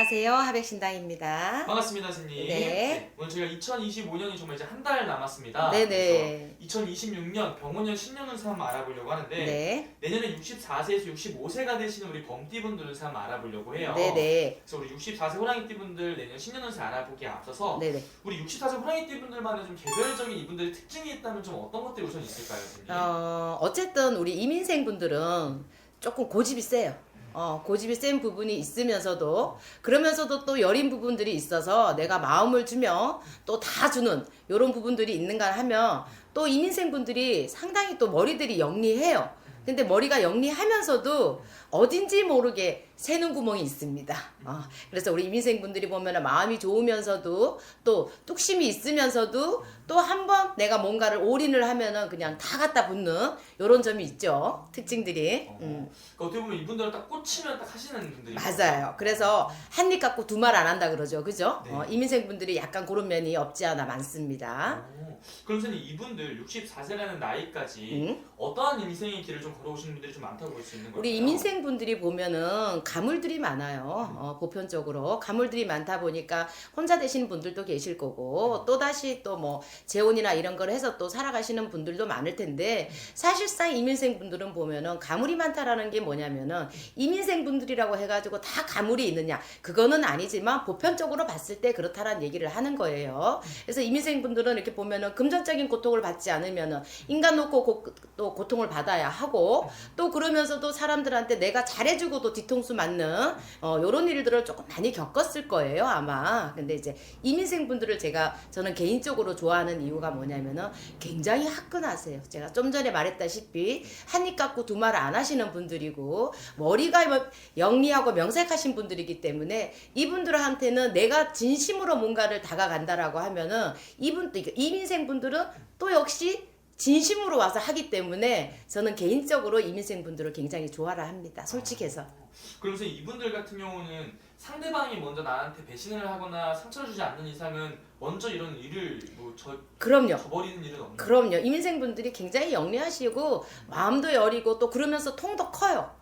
안녕하세요. 하백신당입니다. 반갑습니다, 선생님. 네. 오늘 저희가 2025년이 정말 이제 한 달 남았습니다. 네네. 그래서 2026년 병원년 신년운세 한번 알아보려고 하는데 네. 내년에 64세에서 65세가 되시는 우리 범띠분들운세 한번 알아보려고 해요. 네네. 그래서 우리 64세 호랑이띠분들 내년 신년운세 알아보기에 앞서서 네네. 우리 64세 호랑이띠분들만의 좀 개별적인 이분들의 특징이 있다면 좀 어떤 것들이 우선 있을까요, 선생님? 어쨌든 우리 이민생 분들은 조금 고집이 세요. 고집이 센 부분이 있으면서도 그러면서도 또 여린 부분들이 있어서 내가 마음을 주면 또 다 주는 이런 부분들이 있는가 하면 또 이민생 분들이 상당히 또 머리들이 영리해요. 근데 머리가 영리하면서도 어딘지 모르게 새는 구멍이 있습니다. 그래서 우리 이민생 분들이 보면 마음이 좋으면서도 또 뚝심이 있으면서도 또 한번 내가 뭔가를 올인을 하면은 그냥 다 갖다 붙는 이런 점이 있죠. 특징들이. 그러니까 어떻게 보면 이분들은 딱 꽂히면 딱 하시는 분들이 맞아요. 그래서 한 입 갖고 두 말 안 한다 그러죠. 그죠? 네. 이민생 분들이 약간 그런 면이 없지 않아 많습니다. 그럼 선생님 이분들 64세라는 나이까지 음. 어떠한 인생의 길을 좀 걸어오시는 분들이 좀 많다고 볼 수 있는 걸까요? 우리 이민생 분들이 보면은 가물들이 많아요. 보편적으로 가물들이 많다 보니까 혼자 되시는 분들도 계실 거고 또다시 또 뭐 재혼이나 이런 걸 해서 또 살아가시는 분들도 많을 텐데 사실상 이민생 분들은 보면은 가물이 많다라는 게 뭐냐면은 이민생 분들이라고 해가지고 다 가물이 있느냐 그거는 아니지만 보편적으로 봤을 때 그렇다라는 얘기를 하는 거예요. 그래서 이민생 분들은 이렇게 보면은 금전적인 고통을 받지 않으면은 인간 놓고 또 고통을 받아야 하고 또 그러면서도 사람들한테 내가 잘해주고도 뒤통수 맞는 요런 일들을 조금 많이 겪었을 거예요 아마. 근데 이제 이민생 분들을 저는 개인적으로 좋아하는 이유가 뭐냐면은 굉장히 화끈하세요. 제가 좀 전에 말했다시피 한 입 갖고 두 말 안 하시는 분들이고 머리가 영리하고 명색하신 분들이기 때문에 이분들한테는 내가 진심으로 뭔가를 다가간다라고 하면은 이민생 분들은 또 역시 진심으로 와서 하기 때문에 저는 개인적으로 이민생 분들을 굉장히 좋아라 합니다. 솔직해서. 그럼 선생님 이분들 같은 경우는 상대방이 먼저 나한테 배신을 하거나 상처를 주지 않는 이상은 먼저 이런 일을 그럼요. 저버리는 일은 없나요? 그럼요. 이민생 분들이 굉장히 영리하시고 마음도 여리고 또 그러면서 통도 커요.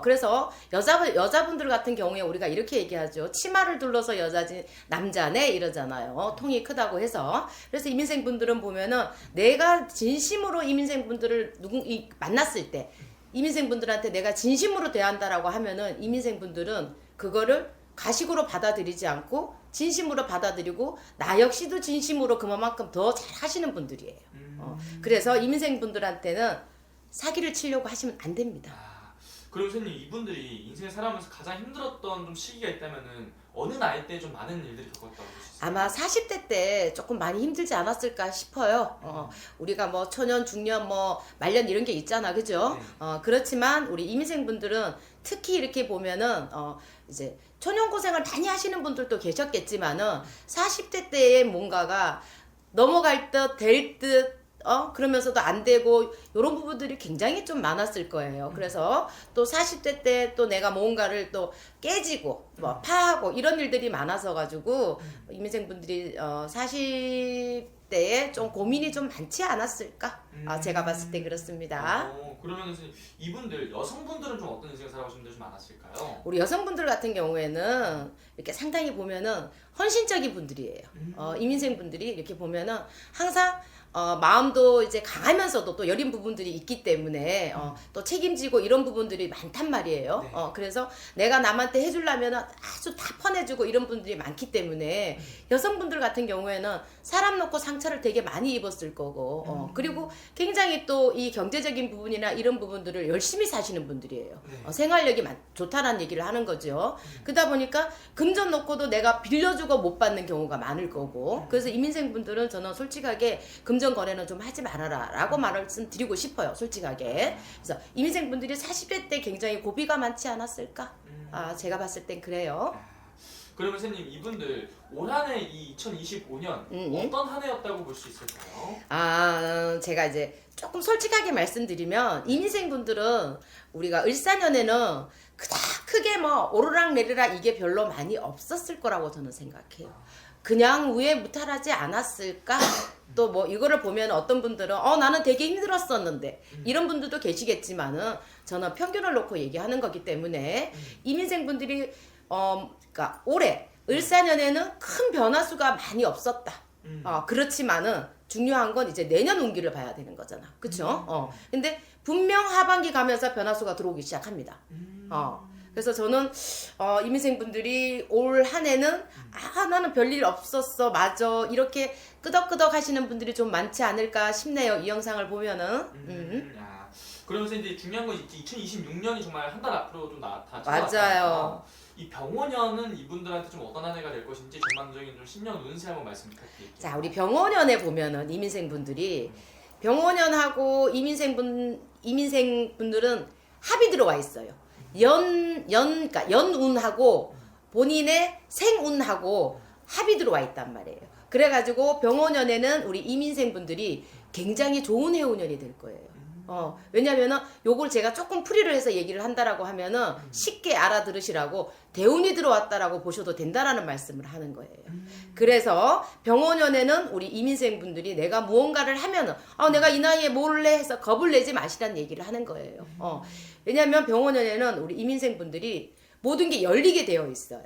그래서 여자분들 같은 경우에 우리가 이렇게 얘기하죠. 치마를 둘러서 여자지 남자네 이러잖아요. 통이 크다고 해서. 그래서 이민생 분들은 보면은 내가 진심으로 이민생 분들을 만났을 때 이민생 분들한테 내가 진심으로 대한다라고 하면은 이민생 분들은 그거를 가식으로 받아들이지 않고 진심으로 받아들이고 나 역시도 진심으로 그만큼 더 잘 하시는 분들이에요. 그래서 이민생 분들한테는 사기를 치려고 하시면 안 됩니다. 그럼 선생님 이분들이 인생을 살아가면서 가장 힘들었던 좀 시기가 있다면은 어느 나이 때 좀 많은 일들이 겪었다고 볼 수 있어요? 아마 40대 때 조금 많이 힘들지 않았을까 싶어요. 우리가 뭐 초년, 중년, 뭐 말년 이런 게 있잖아, 그죠? 그렇지만 우리 이민생 분들은 특히 이렇게 보면은 이제 초년 고생을 많이 하시는 분들도 계셨겠지만은 40대 때에 뭔가가 넘어갈 듯, 될 듯. 그러면서도 안 되고 이런 부분들이 굉장히 좀 많았을 거예요. 그래서 또 40대 때 또 내가 뭔가를 또 깨지고 뭐 파하고 이런 일들이 많아서 가지고 이민생 분들이 40대에 좀 고민이 좀 많지 않았을까? 제가 봤을 때 그렇습니다. 그러면 선생님 이분들 여성분들은 좀 어떤 인생을 살아가시는 분들이 좀 많았을까요? 우리 여성분들 같은 경우에는 이렇게 상당히 보면은 헌신적인 분들이에요. 이민생 분들이 이렇게 보면은 항상 마음도 이제 강하면서도 또 여린 부분들이 있기 때문에 또 책임지고 이런 부분들이 많단 말이에요. 네. 그래서 내가 남한테 해주려면 아주 다 퍼내주고 이런 분들이 많기 때문에 여성분들 같은 경우에는 사람 놓고 상처를 되게 많이 입었을 거고 그리고 굉장히 또 이 경제적인 부분이나 이런 부분들을 열심히 사시는 분들이에요. 네. 생활력이 좋다는 얘기를 하는 거죠. 그러다 보니까 금전 놓고도 내가 빌려주고 못 받는 경우가 많을 거고 그래서 이민생 분들은 저는 솔직하게 금전 거래는 좀 하지 말아라 라고 말씀드리고 싶어요. 솔직하게. 그래서 이민생 분들이 40대 때 굉장히 고비가 많지 않았을까? 제가 봤을 땐 그래요. 그러면 선생님 이분들 올 한 해 이 2025년 어떤 한 해였다고 볼 수 있을까요? 제가 이제 조금 솔직하게 말씀드리면 이민생 분들은 우리가 을사년에는 그닥 크게 뭐 오르락 내리락 이게 별로 많이 없었을 거라고 저는 생각해요. 그냥 위에 무탈하지 않았을까? 또 뭐 이거를 보면 어떤 분들은 나는 되게 힘들었었는데 이런 분들도 계시겠지만은 저는 평균을 놓고 얘기하는 거기 때문에 이민생 분들이 그러니까 올해 을사년에는 큰 변화수가 많이 없었다. 그렇지만은 중요한 건 이제 내년 운기를 봐야 되는 거잖아. 그쵸? 근데 분명 하반기 가면서 변화수가 들어오기 시작합니다. 그래서 저는 이민생 분들이 올 한 해는 나는 별일 없었어 맞아 이렇게 끄덕끄덕 하시는 분들이 좀 많지 않을까 싶네요. 이 영상을 보면은. 그러면서 이제 중요한 건 2026년이 정말 한 달 앞으로 좀 맞아요. 이 병원년은 이분들한테 좀 어떤 한 해가 될 것인지 전반적인 좀 10년 운세 한번 말씀 부탁드릴게요. 자, 우리 병원년에 보면은 이민생 분들이 병원년하고 이민생 분들은 합이 들어와 있어요. 그러니까 연운하고 본인의 생운하고 합이 들어와 있단 말이에요. 그래가지고 병원년에는 우리 이민생 분들이 굉장히 좋은 해운년이 될 거예요. 왜냐면은 요걸 제가 조금 풀이를 해서 얘기를 한다라고 하면은 쉽게 알아들으시라고 대운이 들어왔다라고 보셔도 된다라는 말씀을 하는 거예요. 그래서 병원년에는 우리 이민생 분들이 내가 무언가를 하면은 내가 이 나이에 뭘 해 해서 겁을 내지 마시라는 얘기를 하는 거예요. 왜냐면 병원년에는 우리 이민생 분들이 모든 게 열리게 되어 있어요.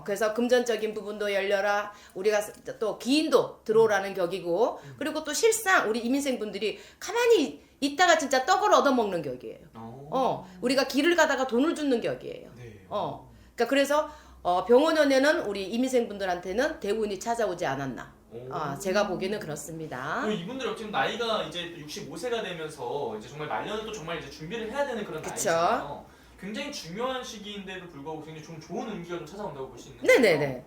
그래서 금전적인 부분도 열려라. 우리가 또 기인도 들어오라는 격이고, 그리고 또 실상 우리 이민생 분들이 가만히 있다가 진짜 떡을 얻어먹는 격이에요. 우리가 길을 가다가 돈을 줍는 격이에요. 네. 그러니까 그래서 병원연에는 우리 이민생 분들한테는 대운이 찾아오지 않았나. 제가 보기에는 그렇습니다. 이분들이 어쨌든 나이가 이제 65세가 되면서 이제 정말 말년을 또 정말 이제 준비를 해야 되는 그런 그쵸? 나이잖아요. 굉장히 중요한 시기인데도 불구하고 굉장히 좀 좋은 운기가 좀 찾아온다고 볼 수 있는 네네네.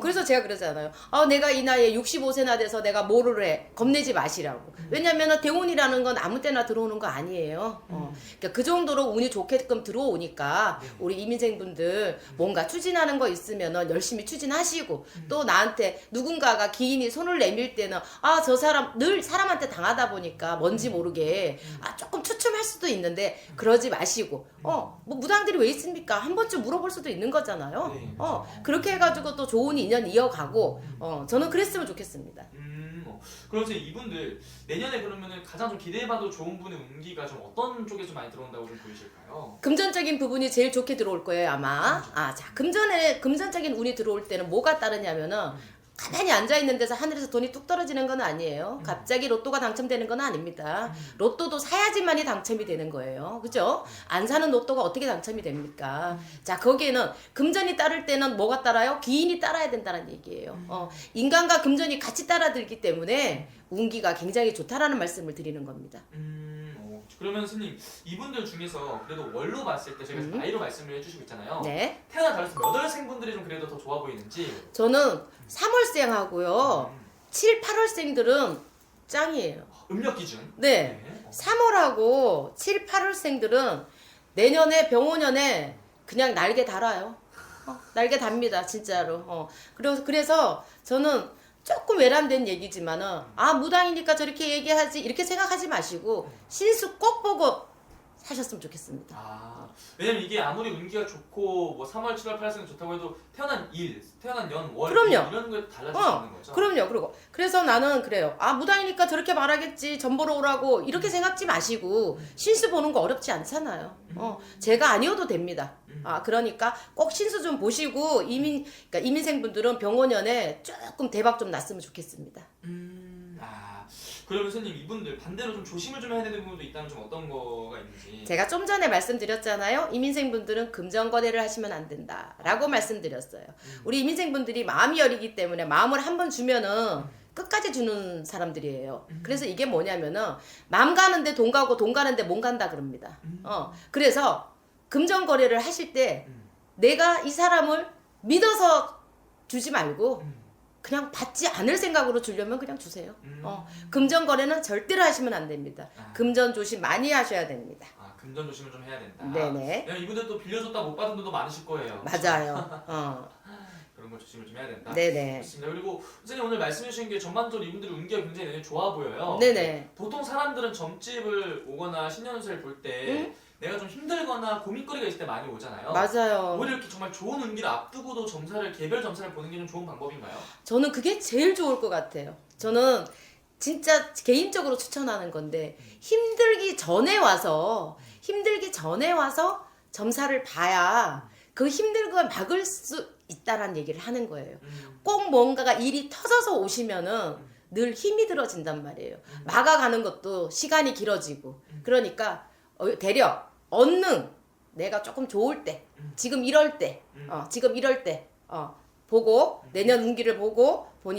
그래서 제가 그러잖아요. 내가 이 나이에 65세나 돼서 내가 뭐를 해. 겁내지 마시라고. 왜냐면은 대운이라는 건 아무 때나 들어오는 거 아니에요. 그러니까 그 정도로 운이 좋게끔 들어오니까 우리 이민생분들 뭔가 추진하는 거 있으면은 열심히 추진하시고 또 나한테 누군가가 기인이 손을 내밀 때는 저 사람 늘 사람한테 당하다 보니까 뭔지 모르게 조금 추춤할 수도 있는데 그러지 마시고 뭐 무당들이 왜 있습니까? 한 번쯤 물어볼 수도 있는 거잖아요. 네. 그렇게 해가지고 또 좋은 인연 이어가고 저는 그랬으면 좋겠습니다. 그러면서 이분들 내년에 그러면은 가장 좀 기대해봐도 좋은 분의 운기가 좀 어떤 쪽에 좀 많이 들어온다고 좀 보이실까요? 금전적인 부분이 제일 좋게 들어올 거예요 아마. 자 금전적인 운이 들어올 때는 뭐가 따르냐면은 가만히 앉아있는 데서 하늘에서 돈이 뚝 떨어지는 건 아니에요. 갑자기 로또가 당첨되는 건 아닙니다. 로또도 사야지만이 당첨이 되는 거예요. 그죠? 안 사는 로또가 어떻게 당첨이 됩니까? 자, 거기에는 금전이 따를 때는 뭐가 따라요? 기인이 따라야 된다는 얘기예요. 인간과 금전이 같이 따라들기 때문에 운기가 굉장히 좋다라는 말씀을 드리는 겁니다. 그러면 스님 이분들 중에서 그래도 월로 봤을 때 제가 나이로 말씀을 해주시고 있잖아요. 네. 태어난 달에서 몇 월생분들이 좀 그래도 더 좋아 보이는지. 저는 3월생하고요. 7, 8월생들은 짱이에요. 음력 기준. 네. 3월하고 7, 8월생들은 내년에 병원년에 그냥 날개 달아요. 날개 답니다, 진짜로. 그래서 저는 조금 외람된 얘기지만은 무당이니까 저렇게 얘기하지 이렇게 생각하지 마시고 신수 꼭 보고 사셨으면 좋겠습니다. 왜냐면 이게 아무리 운기가 좋고 뭐 3월, 7월, 8월생 좋다고 해도 태어난 일, 태어난 연, 월 그럼요. 이런 거에 달라질 수 있는 거죠. 그럼요. 그래서 나는 그래요. 무당이니까 저렇게 말하겠지. 전 보러 오라고 이렇게 생각지 마시고 신수 보는 거 어렵지 않잖아요. 제가 아니어도 됩니다. 그러니까 꼭 신수 좀 보시고 그러니까 이민생분들은 병원연에 조금 대박 좀 났으면 좋겠습니다. 그러면 선생님 이분들 반대로 좀 조심을 좀 해야 되는 부분도 있다면 좀 어떤 거가 있는지. 제가 좀 전에 말씀드렸잖아요. 이민생분들은 금전거래를 하시면 안 된다라고 말씀드렸어요. 우리 이민생분들이 마음이 여리기 때문에 마음을 한번 주면은 끝까지 주는 사람들이에요. 그래서 이게 뭐냐면은 마음 가는데 돈 가고 돈 가는데 몸 간다 그럽니다. 그래서 금전거래를 하실 때 내가 이 사람을 믿어서 주지 말고 그냥 받지 않을 생각으로 주려면 그냥 주세요. 금전 거래는 절대로 하시면 안 됩니다. 금전 조심 많이 하셔야 됩니다. 금전 조심을 좀 해야 된다. 네네. 이분들 또 빌려줬다 못 받은 분도 많으실 거예요. 맞아요. 그런 거 조심을 좀 해야 된다. 네네. 좋습니다. 그리고 선생님 오늘 말씀해 주신 게 전반적으로 이분들의 운기가 굉장히 내년에 좋아 보여요. 네네. 보통 사람들은 점집을 오거나 신년운세를 볼 때 내가 좀 힘들거나 고민거리가 있을 때 많이 오잖아요. 맞아요. 오히려 이렇게 정말 좋은 운기를 앞두고도 개별 점사를 보는 게 좀 좋은 방법인가요? 저는 그게 제일 좋을 것 같아요. 저는 진짜 개인적으로 추천하는 건데 힘들기 전에 와서 점사를 봐야 그 힘든 걸 막을 수 있다라는 얘기를 하는 거예요. 꼭 뭔가가 일이 터져서 오시면은 늘 힘이 들어진단 말이에요. 막아가는 것도 시간이 길어지고. 그러니까 되려 언능 내가 조금 좋을 때, 지금 이럴 때, 지금 이럴 때 보고 내년 운기를 보고 본인